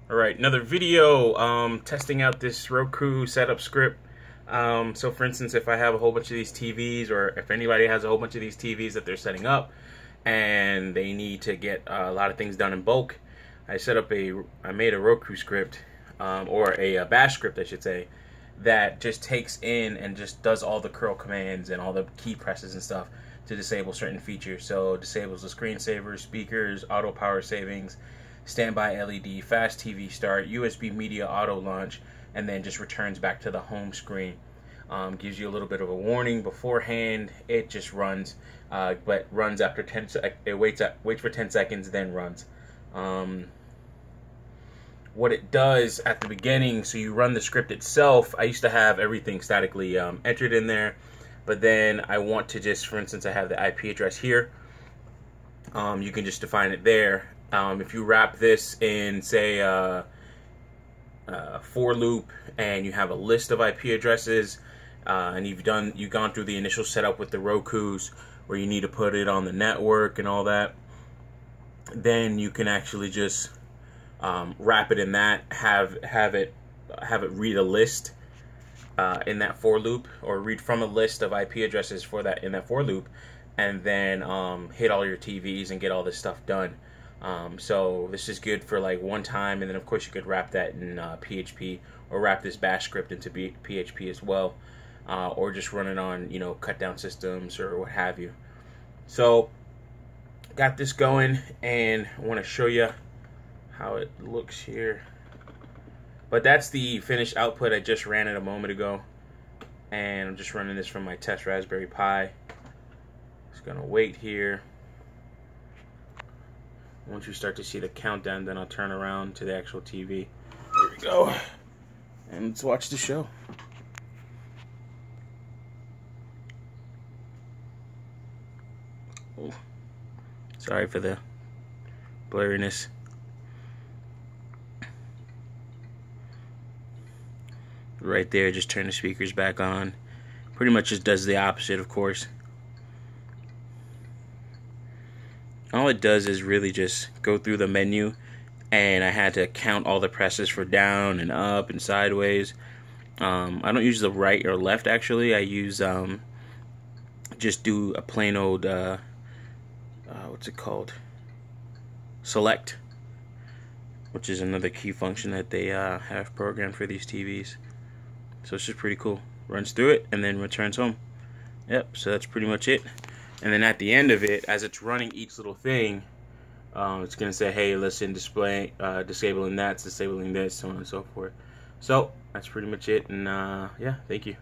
Alright, another video testing out this Roku setup script. So for instance, if I have a whole bunch of these TVs, or if anybody has a whole bunch of these TVs that they're setting up and they need to get a lot of things done in bulk, I made a Roku script, or a bash script I should say, that just takes in and just does all the curl commands and all the key presses and stuff to disable certain features. So disables the screensavers, speakers, auto power savings, standby LED, fast TV start, USB media auto launch, and then just returns back to the home screen. Gives you a little bit of a warning beforehand. It just runs, but runs after 10. It waits for 10 seconds, then runs. What it does at the beginning, so you run the script itself. I used to have everything statically entered in there, but then I want to just, for instance, I have the IP address here. You can just define it there. If you wrap this in, say, for loop, and you have a list of IP addresses, and you've gone through the initial setup with the Rokus, where you need to put it on the network and all that, then you can actually just wrap it in that, have it read a list in that for loop, or read from a list of IP addresses for that in that for loop, and then hit all your TVs and get all this stuff done. So this is good for like one time, and then of course you could wrap that in PHP, or wrap this bash script into PHP as well, or just run it on, you know, cut down systems or what have you. So got this going, and I want to show you how it looks here. But that's the finished output. I just ran it a moment ago, and I'm just running this from my test Raspberry Pi. Just gonna wait here. Once you start to see the countdown, then I'll turn around to the actual TV. There we go. And let's watch the show. Oh, sorry for the blurriness. Right there, just turn the speakers back on. Pretty much just does the opposite, of course. All it does is really just go through the menu, and I had to count all the presses for down and up and sideways. I don't use the right or left, actually. I use just do a plain old what's it called, select, which is another key function that they have programmed for these TVs. So it's just pretty cool. Runs through it and then returns home. Yep, so that's pretty much it. And then at the end of it, as it's running each little thing, it's going to say, hey, listen, disabling that, disabling this, so on and so forth. So that's pretty much it. And yeah, thank you.